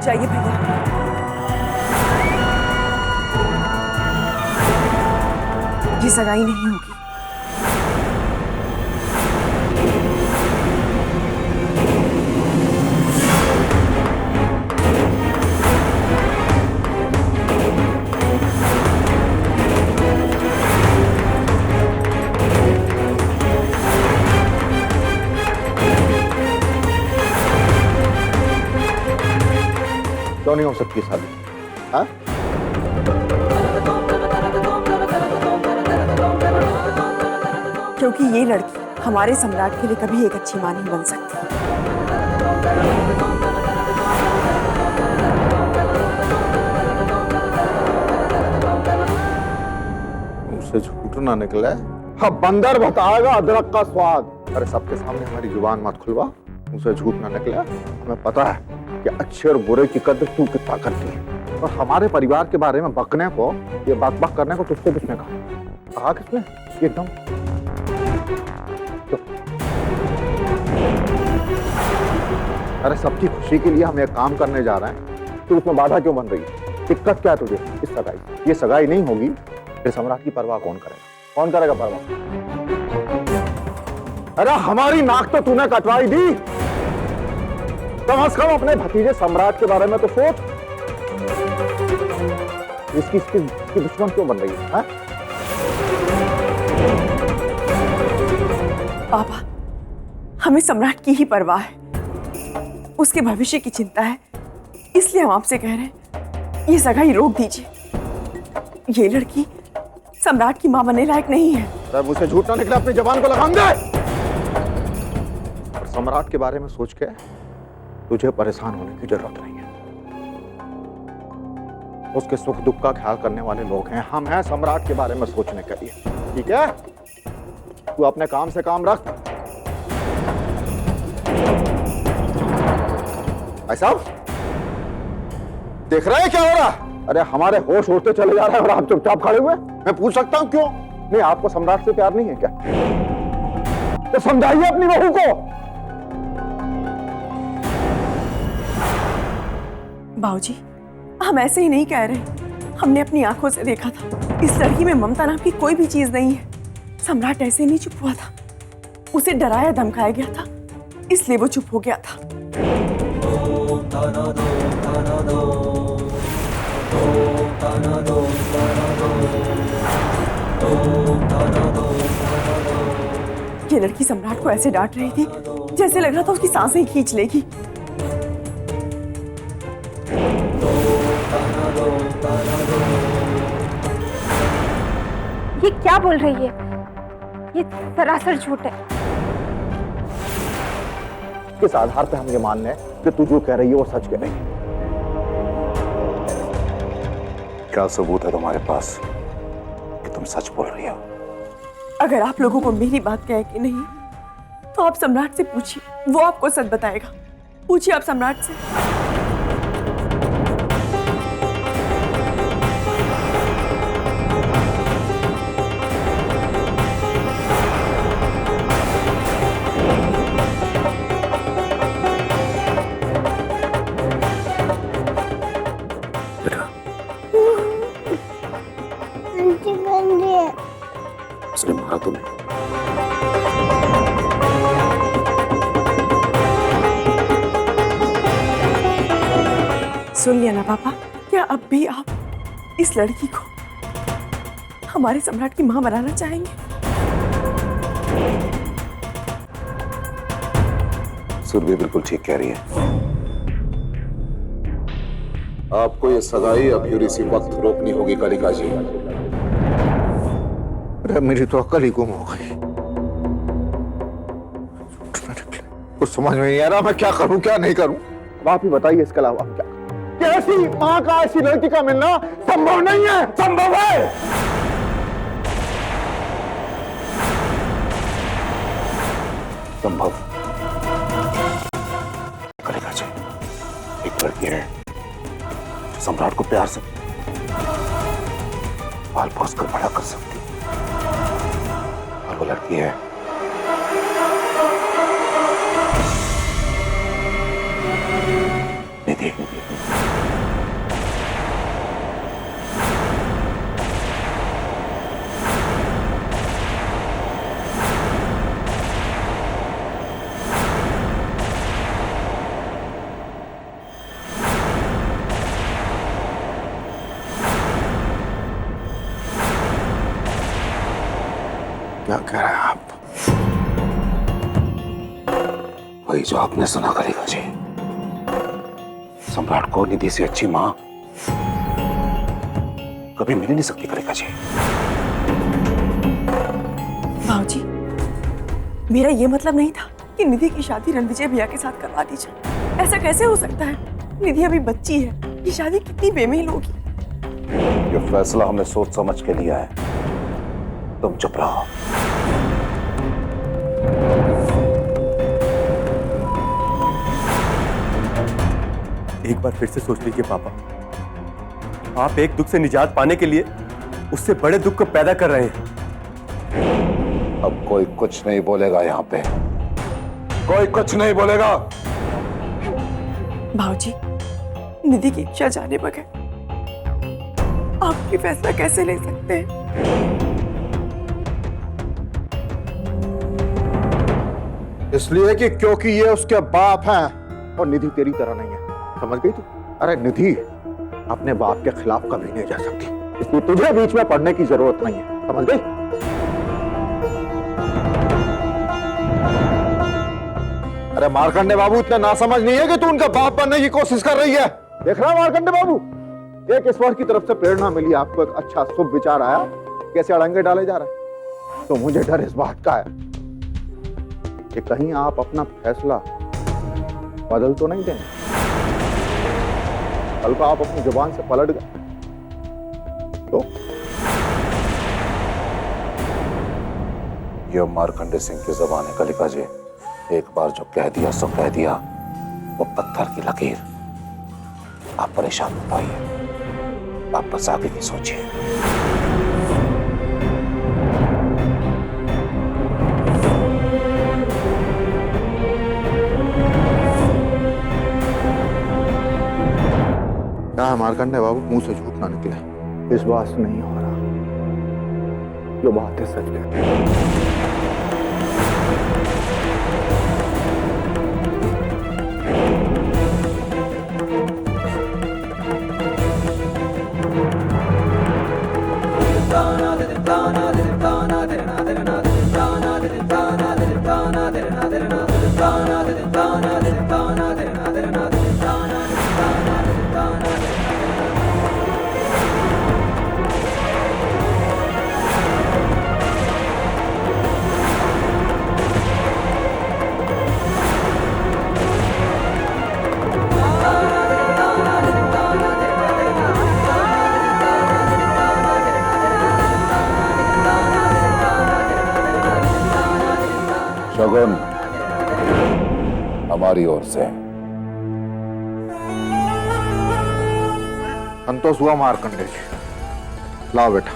जाइए भैया। ये सगाई नहीं होगी। क्यों नहीं हो सकती शादी? हाँ? क्योंकि ये लड़की हमारे सम्राट के लिए कभी एक अच्छी मां नहीं बन सकती। मुझसे झूठ ना निकले। हाँ, बंदर बताएगा अदरक का स्वाद। अरे सबके सामने हमारी जुबान मत खुलवा, मुझसे झूठ ना निकले। हमें पता है कि अच्छे और बुरे की कद्र तू कितना करती है, और हमारे परिवार के बारे में बकने को, ये बक करने को तुझको किसने कहा किसने? एकदम तो। अरे सबकी खुशी के लिए हम एक काम करने जा रहे हैं, तो उसमें बाधा क्यों बन रही है? दिक्कत क्या है तुझे इस सगाई? ये सगाई नहीं होगी, फिर सम्राट की परवाह कौन करेगा? कौन करेगा परवाह? अरे हमारी नाक तो तूने कटवाई दी, कम से कम अपने भतीजे सम्राट के बारे में तो सोच। इसकी दुश्मन क्यों बन रही है? पापा, हमें सम्राट की ही परवाह है, उसके भविष्य की चिंता है, इसलिए हम आपसे कह रहे हैं ये सगाई रोक दीजिए। ये लड़की सम्राट की मां बनने लायक नहीं है। मुझसे झूठ ना निकला, अपनी जबान को लगाम दे। और सम्राट के बारे में सोच के तुझे परेशान होने की जरूरत नहीं है। उसके सुख दुख का ख्याल करने वाले लोग हैं, हम हैं सम्राट के बारे में सोचने के लिए। ठीक है, तू अपने काम से काम रख। भाई साहब, देख रहे हैं क्या हो रहा? अरे हमारे होश उड़ते चले जा रहे हैं और आप चुपचाप खड़े हुए। मैं पूछ सकता हूं क्यों? नहीं, आपको सम्राट से प्यार नहीं है क्या? तो समझाइए अपनी बहू को। बाबूजी, हम ऐसे ही नहीं कह रहे, हमने अपनी आंखों से देखा था, इस लड़की में ममता नाम की कोई भी चीज नहीं है। सम्राट ऐसे नहीं चुप हुआ था, उसे डराया धमकाया गया था, इसलिए वो चुप हो गया था। ये लड़की सम्राट को ऐसे डांट रही थी जैसे लग रहा था उसकी सांसें ही खींच लेगी। ये क्या बोल रही है? ये सरासर झूठ है। किस आधार पे हम ये मान लें कि तू जो कह रही है वो सच कह रही है? क्या सबूत है तुम्हारे पास कि तुम सच बोल रही हो? अगर आप लोगों को मेरी बात का यकीन नहीं तो आप सम्राट से पूछिए, वो आपको सच बताएगा। पूछिए आप सम्राट से। उसने मारा तुम्हें? सुन लिया ना पापा? क्या अब भी आप इस लड़की को हमारे सम्राट की मां बनाना चाहेंगे? सुरभि बिल्कुल ठीक कह रही है। आपको ये सगाई अब इसी वक्त रोकनी होगी कालिका जी। अरे मेरी तो अकल ही गुम हो गई। कुछ समझ में नहीं आ रहा, मैं क्या करूं क्या नहीं करूं। अब आप ही बताइए, इसके अलावा हम क्या? कैसी मां का ऐसी लड़की का मिलना संभव नहीं है? संभव है। संभव करेगा जी। एक लड़की है जो सम्राट को प्यार से पाल पोस कर बड़ा कर सकती, और वो लड़की है निधि। क्या कह रहे हैं आप? वही जो आपने सुना कलिका जी। सम्राट को निधि से अच्छी मां कभी मिल ही नहीं सकती कलिका जी। भाऊजी, मेरा ये मतलब नहीं था कि निधि की शादी रणविजय भैया के साथ करवा दी जाए। ऐसा कैसे हो सकता है? निधि अभी बच्ची है, ये शादी कितनी बेमेल होगी। ये फैसला हमने सोच समझ के लिया है, तुम चुप रहो। एक बार फिर से सोच लीजिए पापा, आप एक दुख से निजात पाने के लिए उससे बड़े दुख को पैदा कर रहे हैं। अब कोई कुछ नहीं बोलेगा, यहाँ पे कोई कुछ नहीं बोलेगा। भाऊजी, निधि की इच्छा जाने बगैर आप ये फैसला कैसे ले सकते हैं? इसलिए कि क्योंकि ये उसके बाप हैं और निधि तेरी तरह नहीं है। समझ गई तू? अरे निधि अपने बाप के खिलाफ कभी नहीं जा सकती, इसलिए तुझे बीच में पड़ने की जरूरत नहीं है। समझ गई? अरे मार्कंडे बाबू, इतना नासमझ नहीं है कि तू उनका बाप बनने की कोशिश कर रही है। देख रहा मार्कंडे बाबू, एक ईश्वर की तरफ से प्रेरणा मिली, आपको एक अच्छा शुभ विचार आया, कैसे अड़ंगे डाले जा रहे हैं। तो मुझे डर इस बात का है कि कहीं आप अपना फैसला बदल तो नहीं देंगे। कल को आप अपनी जुबान से पलट गए तो? ये मार्कंडे सिंह की जुबान है कलिका जी। एक बार जो कह दिया सो कह दिया, वो पत्थर की लकीर। आप परेशान मत होइए, आप बस आगे की सोचिए। क्या है मार्कंडे बाबू, मुंह से झूठ ना निकले। इस बात से नहीं हो रहा, जो बात है सच है। शगुन हमारी ओर से। संतोष हुआ मार्कंडे जी, लाओ बेटा,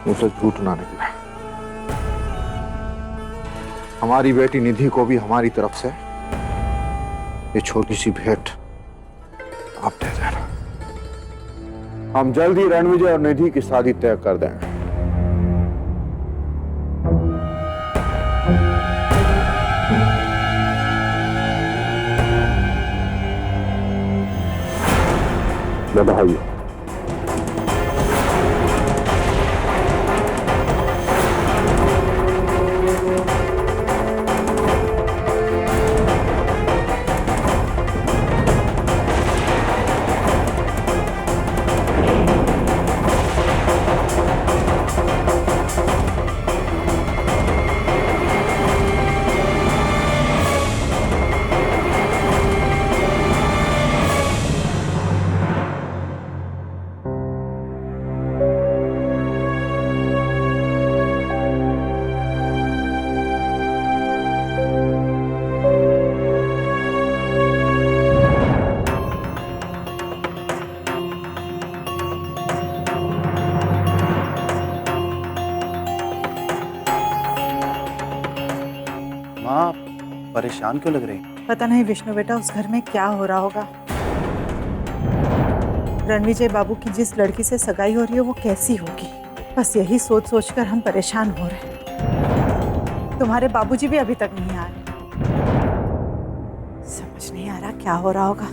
मुझसे झूठ ना निकला। हमारी बेटी निधि को भी हमारी तरफ से ये छोटी सी भेंट आप दे देना। हम जल्द ही रणविजय और निधि की शादी तय कर देंगे। बधाई। माँ परेशान क्यों लग रही? पता नहीं विष्णु बेटा, उस घर में क्या हो रहा होगा। रणविजय बाबू की जिस लड़की से सगाई हो रही है वो कैसी होगी, बस यही सोच सोचकर हम परेशान हो रहे हैं। तुम्हारे बाबूजी भी अभी तक नहीं आए, समझ नहीं आ रहा क्या हो रहा होगा।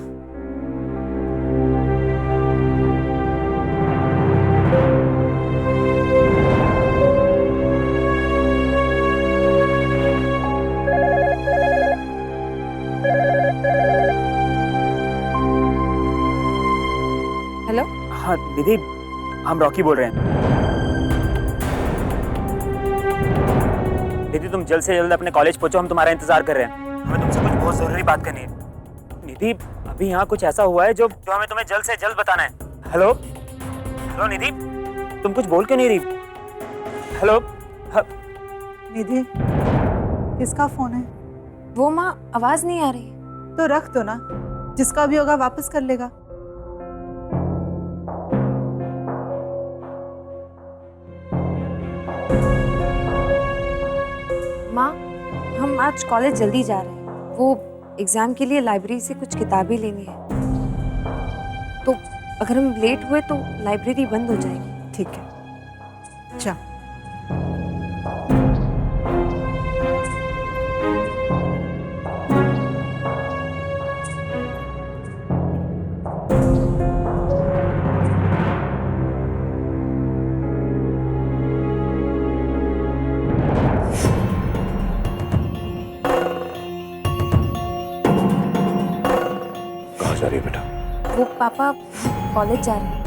दीदी हम रॉकी बोल रहे हैं। दीदी तुम जल्द से जल्द अपने कॉलेज पहुंचो, हम तुम्हारा इंतजार कर रहे हैं। हमें तुमसे कुछ बहुत जरूरी बात करनी है। निधि अभी यहाँ कुछ ऐसा हुआ है जो हमें तुम्हें जल्द से जल्द बताना है। हेलो हेलो निधि, तुम कुछ बोल क्यों नहीं रही? हेलो निधि, किसका फोन है? वो माँ आवाज नहीं आ रही। तो रख दो ना, जिसका भी होगा वापस कर लेगा। माँ हम आज कॉलेज जल्दी जा रहे हैं, वो एग्जाम के लिए लाइब्रेरी से कुछ किताबें लेनी है, तो अगर हम लेट हुए तो लाइब्रेरी बंद हो जाएगी। ठीक है, जा। कहाँ जा रही है बेटा? वो पापा कॉलेज जा रहे हैं।